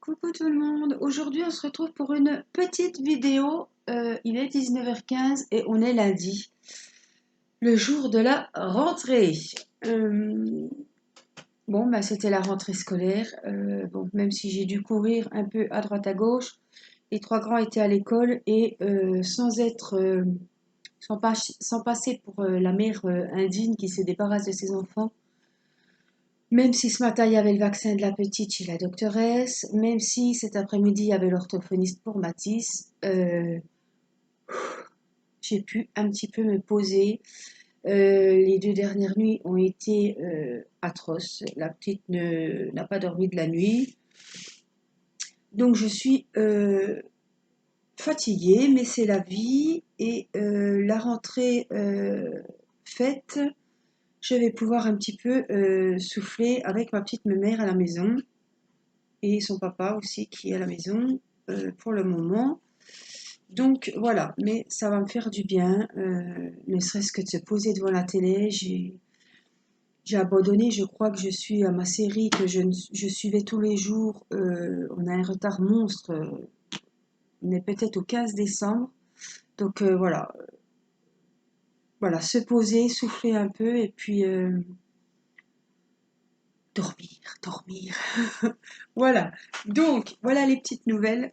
Coucou tout le monde, aujourd'hui on se retrouve pour une petite vidéo. Il est 19h15 et on est lundi, le jour de la rentrée. Euh, C'était la rentrée scolaire. Même si j'ai dû courir un peu à droite à gauche, les trois grands étaient à l'école et sans passer pour la mère indigne qui se débarrasse de ses enfants. Même si ce matin il y avait le vaccin de la petite chez la doctoresse, même si cet après-midi il y avait l'orthophoniste pour Mathis, j'ai pu un petit peu me poser. Les 2 dernières nuits ont été atroces. La petite n'a pas dormi de la nuit. Donc je suis fatiguée, mais c'est la vie. Et la rentrée faite, je vais pouvoir un petit peu souffler avec ma petite mère à la maison. Et son papa aussi qui est à la maison pour le moment. Donc voilà, mais ça va me faire du bien, ne serait-ce que de se poser devant la télé. J'ai abandonné, je crois que je suis à ma série que je suivais tous les jours. On a un retard monstre, on est peut-être au 15 décembre. Donc voilà, se poser, souffler un peu et puis dormir. Voilà, donc voilà les petites nouvelles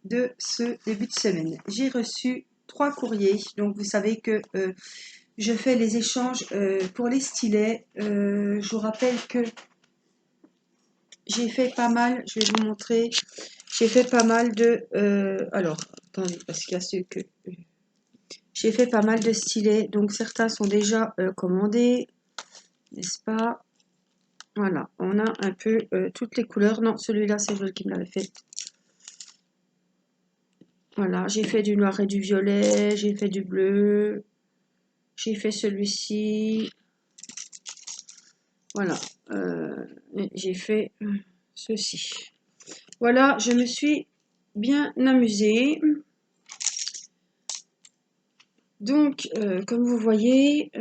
de ce début de semaine. J'ai reçu 3 courriers, donc vous savez que je fais les échanges pour les stylets. Je vous rappelle que j'ai fait pas mal, je vais vous montrer, j'ai fait pas mal de... alors, attendez, parce qu'il y a ceux que... J'ai fait pas mal de stylets, donc certains sont déjà commandés, n'est-ce pas? Voilà, on a un peu toutes les couleurs. Non, celui-là, c'est Joël qui me l'avait fait. Voilà, j'ai fait du noir et du violet, j'ai fait du bleu, j'ai fait celui-ci. Voilà, j'ai fait ceci. Voilà, je me suis bien amusée. Donc, comme vous voyez,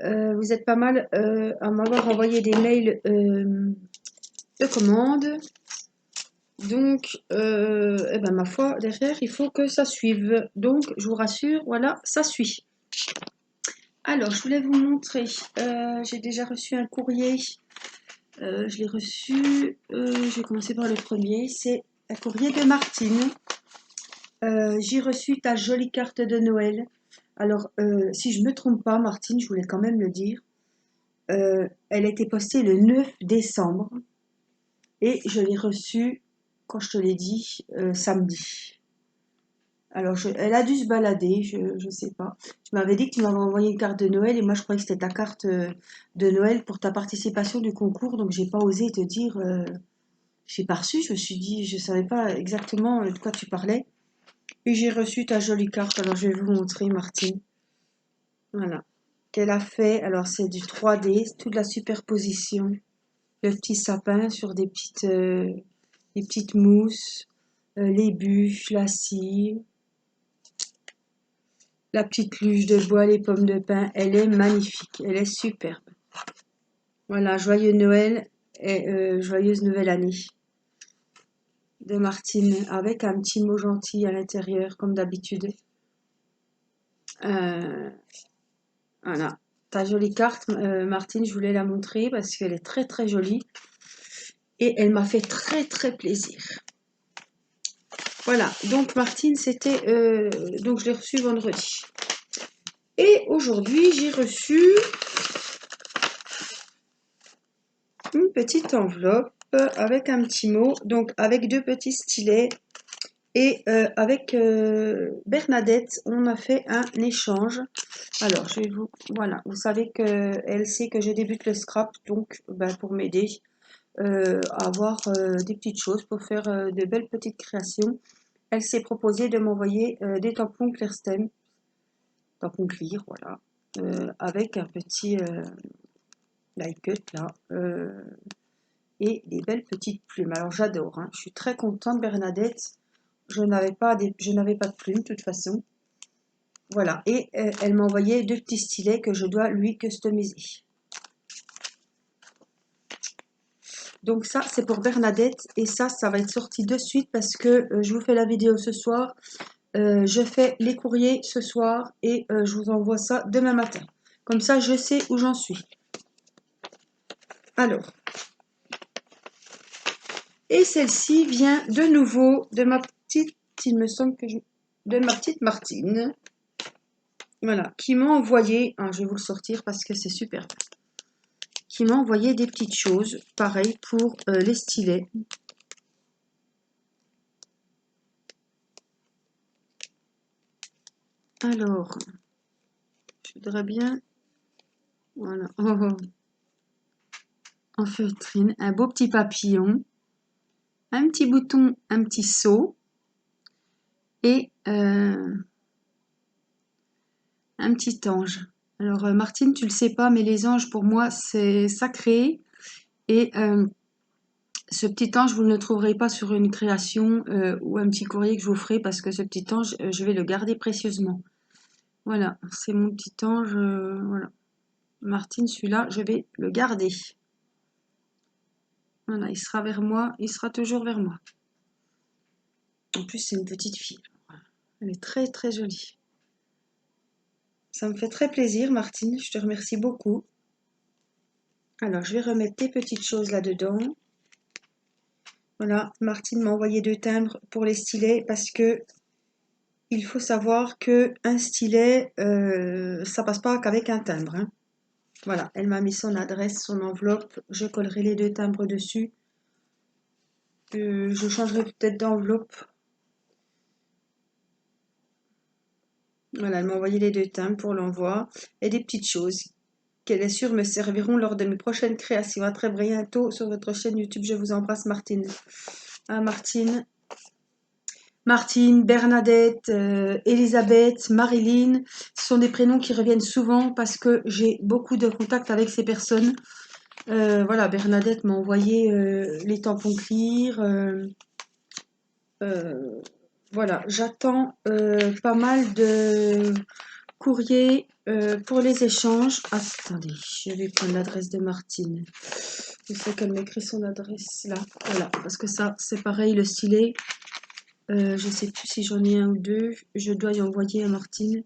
vous êtes pas mal à m'avoir envoyé des mails de commande. Donc, ma foi, derrière, il faut que ça suive. Donc, je vous rassure, voilà, ça suit. Alors, je voulais vous montrer. J'ai déjà reçu un courrier. Je l'ai reçu. Je vais commencer par le premier. C'est un courrier de Martine. J'ai reçu ta jolie carte de Noël. Alors, si je ne me trompe pas, Martine, je voulais quand même le dire. Elle a été postée le 9 décembre et je l'ai reçue, quand je te l'ai dit, samedi. Alors, elle a dû se balader, je ne sais pas. Tu m'avais dit que tu m'avais envoyé une carte de Noël et moi je croyais que c'était ta carte de Noël pour ta participation du concours, donc j'ai pas osé te dire. J'ai pas reçu, je me suis dit, je savais pas exactement de quoi tu parlais. Et j'ai reçu ta jolie carte, alors je vais vous montrer, Martine. Voilà. Qu'elle a fait, alors c'est du 3D, toute la superposition. Le petit sapin sur des petites mousses, les bûches, la scie, la petite luge de bois, les pommes de pin. Elle est magnifique, elle est superbe. Voilà, joyeux Noël et joyeuse nouvelle année de Martine, avec un petit mot gentil à l'intérieur, comme d'habitude. Euh, voilà. Ta jolie carte, Martine, je voulais la montrer parce qu'elle est très très jolie et elle m'a fait très très plaisir. Voilà, donc Martine, c'était... donc je l'ai reçue vendredi. Et aujourd'hui, j'ai reçu une petite enveloppe avec un petit mot, donc avec 2 petits stylets. Et avec Bernadette, on a fait un échange. Alors, je vais vous... Voilà, vous savez qu'elle sait que je débute le scrap, donc pour m'aider à avoir des petites choses, pour faire de belles petites créations. Elle s'est proposée de m'envoyer des tampons Clearstem, tampons clear, voilà, avec un petit light cut là, et des belles petites plumes. Alors j'adore, hein. Je suis très contente, Bernadette. Je n'avais pas de plumes de toute façon. Voilà, et elle m'a envoyé 2 petits stylets que je dois lui customiser. Donc ça, c'est pour Bernadette. Et ça va être sorti de suite parce que je vous fais la vidéo ce soir. Je fais les courriers ce soir et je vous envoie ça demain matin. Comme ça, je sais où j'en suis. Alors. Et celle-ci vient de nouveau de ma petite, il me semble que de ma petite Martine. Voilà, qui m'a envoyé, je vais vous le sortir parce que c'est super, qui m'a envoyé des petites choses, pareil pour les stylets. Alors, je voudrais bien, voilà, en feutrine, un beau petit papillon, un petit bouton, un petit seau et un petit ange. Alors, Martine, tu le sais pas, mais les anges, pour moi, c'est sacré. Et ce petit ange, vous ne le trouverez pas sur une création ou un petit courrier que je vous ferai parce que ce petit ange, je vais le garder précieusement. Voilà, c'est mon petit ange. Voilà. Martine, celui-là, je vais le garder. Voilà, il sera vers moi, il sera toujours vers moi. En plus, c'est une petite fille. Elle est très très jolie. Ça me fait très plaisir, Martine. Je te remercie beaucoup. Alors, je vais remettre tes petites choses là-dedans. Voilà, Martine m'a envoyé 2 timbres pour les stylets parce que il faut savoir que un stylet, ça passe pas qu'avec un timbre, hein. Voilà, elle m'a mis son adresse, son enveloppe. Je collerai les 2 timbres dessus. Je changerai peut-être d'enveloppe. Voilà, elle m'a envoyé les 2 timbres pour l'envoi et des petites choses qu'elle est sûre me serviront lors de mes prochaines créations. À très bientôt sur votre chaîne YouTube. Je vous embrasse, Martine. Ah, Martine. Martine, Bernadette, Elisabeth, Marilyn, ce sont des prénoms qui reviennent souvent parce que j'ai beaucoup de contacts avec ces personnes. Voilà, Bernadette m'a envoyé les tampons clear. Voilà, j'attends pas mal de courriers pour les échanges. Attendez, je vais prendre l'adresse de Martine. Je sais qu'elle m'écrit son adresse là. Voilà, parce que ça, c'est pareil, le stylet. Je sais plus si j'en ai un ou deux. Je dois y envoyer à Martine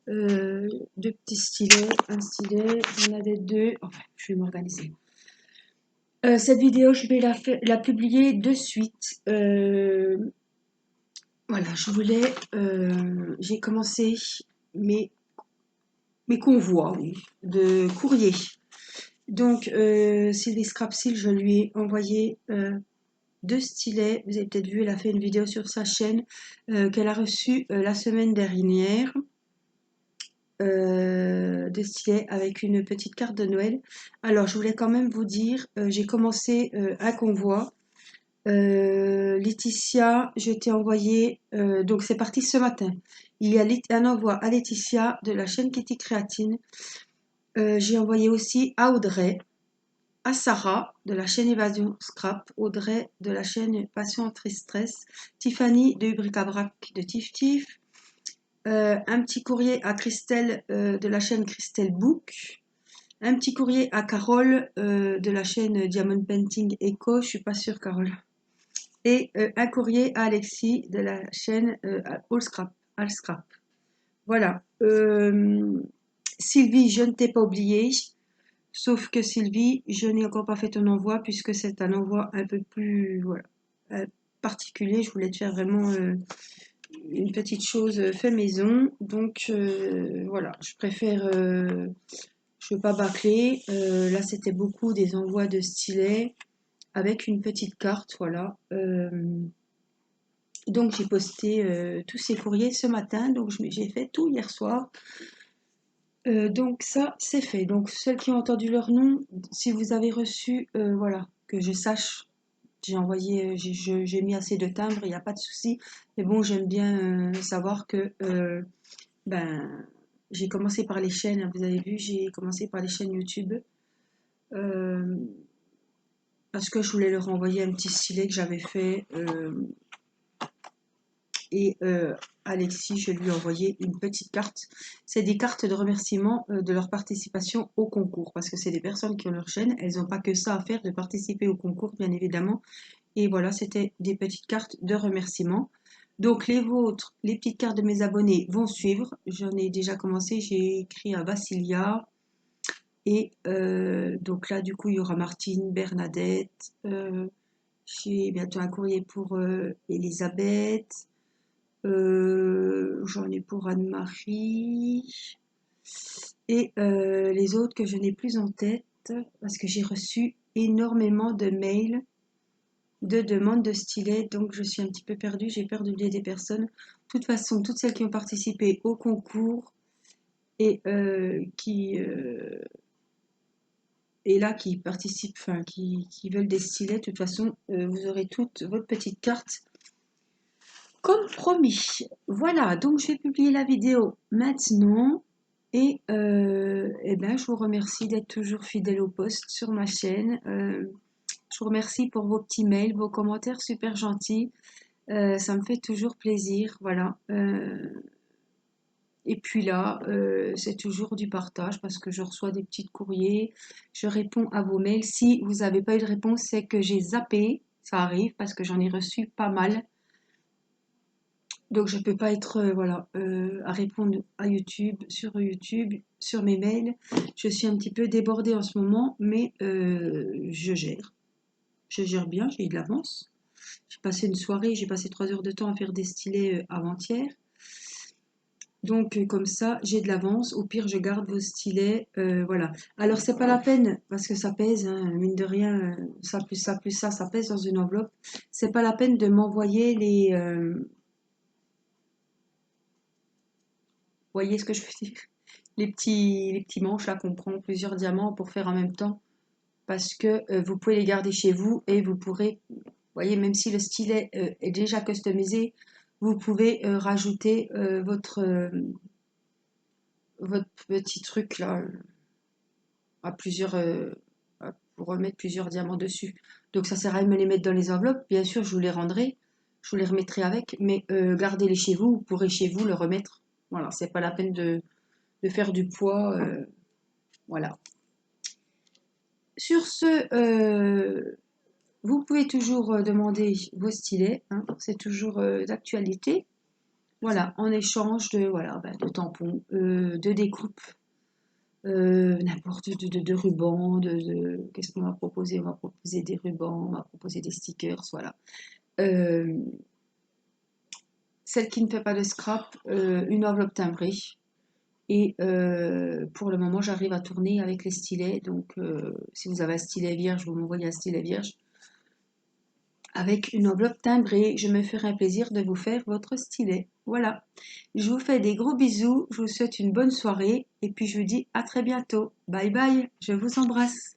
2 petits stylets, un stylet, j'en avais 2. Enfin, je vais m'organiser. Cette vidéo, je vais la publier de suite. Voilà, je voulais. J'ai commencé mes, mes convois, oui, de courrier. Donc, Sylvie Scrapsil, je lui ai envoyé 2 stylets. Vous avez peut-être vu, elle a fait une vidéo sur sa chaîne qu'elle a reçue la semaine dernière. 2 stylets avec une petite carte de Noël. Alors, je voulais quand même vous dire, j'ai commencé un convoi. Laetitia, je t'ai envoyé, donc c'est parti ce matin. Il y a un envoi à Laetitia de la chaîne Kitty Créatine. J'ai envoyé aussi à Audrey, à Sarah de la chaîne Évasion Scrap, Audrey de la chaîne Passion Stress, Tiffany de Bric-à-Brac de Tif Tif, un petit courrier à Christelle de la chaîne Christelle Book, un petit courrier à Carole de la chaîne Diamond Painting Echo, je suis pas sûre Carole, et un courrier à Alexis de la chaîne All Scrap. Voilà. Sylvie, je ne t'ai pas oublié. Sauf que Sylvie, je n'ai encore pas fait ton envoi puisque c'est un envoi un peu plus voilà, particulier. Je voulais te faire vraiment une petite chose fait maison. Donc voilà, je préfère, je ne veux pas bâcler. Là, c'était beaucoup des envois de stylets avec une petite carte. Voilà. Donc j'ai posté tous ces courriers ce matin. Donc j'ai fait tout hier soir. Donc ça, c'est fait. Donc celles qui ont entendu leur nom, si vous avez reçu, voilà, que je sache, j'ai envoyé, j'ai mis assez de timbres, il n'y a pas de souci. Mais bon, j'aime bien savoir que, ben, j'ai commencé par les chaînes, hein, vous avez vu, j'ai commencé par les chaînes YouTube. euh, Parce que je voulais leur envoyer un petit stylet que j'avais fait. et Alexis, je lui ai envoyé une petite carte. C'est des cartes de remerciement de leur participation au concours, parce que c'est des personnes qui ont leur chaîne, elles n'ont pas que ça à faire de participer au concours, bien évidemment. Et voilà, c'était des petites cartes de remerciement. Donc les vôtres, les petites cartes de mes abonnés vont suivre. J'en ai déjà commencé, j'ai écrit à Vassilia. Et donc là, du coup, il y aura Martine, Bernadette. J'ai bientôt un courrier pour Elisabeth. J'en ai pour Anne-Marie. Et les autres que je n'ai plus en tête, parce que j'ai reçu énormément de mails de demandes de stylet, donc je suis un petit peu perdue, j'ai peur d'oublier des personnes. De toute façon, toutes celles qui ont participé au concours et là qui participent, enfin qui veulent des stylets, de toute façon, vous aurez toute votre petite carte comme promis. Voilà, donc je vais publier la vidéo maintenant. Et, ben, je vous remercie d'être toujours fidèle au post sur ma chaîne. Je vous remercie pour vos petits mails, vos commentaires super gentils. Ça me fait toujours plaisir, voilà. Et puis là, c'est toujours du partage parce que je reçois des petits courriers, je réponds à vos mails. Si vous n'avez pas eu de réponse, c'est que j'ai zappé, ça arrive parce que j'en ai reçu pas mal. Donc je ne peux pas être voilà, à répondre à YouTube, sur mes mails. Je suis un petit peu débordée en ce moment, mais je gère. Je gère bien, j'ai eu de l'avance. J'ai passé une soirée, j'ai passé 3 heures de temps à faire des stylets avant-hier. Donc comme ça, j'ai de l'avance. Au pire, je garde vos stylets. Voilà. Alors c'est pas la peine, parce que ça pèse, hein, mine de rien, ça plus ça plus ça pèse dans une enveloppe. C'est pas la peine de m'envoyer les... voyez ce que je veux dire? Les petits manches là qu'on prend plusieurs diamants pour faire en même temps. Parce que vous pouvez les garder chez vous et vous pourrez, vous voyez, même si le stylet est déjà customisé, vous pouvez rajouter votre petit truc là à plusieurs, pour remettre plusieurs diamants dessus. Donc ça sert à rien de me les mettre dans les enveloppes. Bien sûr, je vous les rendrai, je vous les remettrai avec, mais gardez-les chez vous, vous pourrez chez vous le remettre. Voilà, c'est pas la peine de faire du poids. Voilà. Sur ce, vous pouvez toujours demander vos stylets, hein, c'est toujours d'actualité. Voilà, en échange de, voilà, bah, de tampons, de découpes, n'importe de rubans, qu'est-ce qu'on va proposer? On va proposer des rubans, on va proposer des stickers, voilà. Celle qui ne fait pas de scrap, une enveloppe timbrée. Et pour le moment, j'arrive à tourner avec les stylets. Donc, si vous avez un stylet vierge, vous m'envoyez un stylet vierge avec une enveloppe timbrée. Je me ferai un plaisir de vous faire votre stylet. Voilà. Je vous fais des gros bisous. Je vous souhaite une bonne soirée. Et puis, je vous dis à très bientôt. Bye bye. Je vous embrasse.